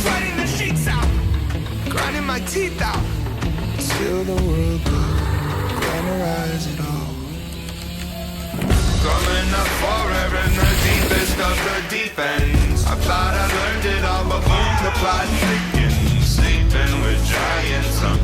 sweating the sheets out, grinding my teeth out. Till the world could glamorize it all. Coming up forever in the deepest of the deep ends. I thought I learned it all, but boom, the plot thickens. Sleeping with giants, I'm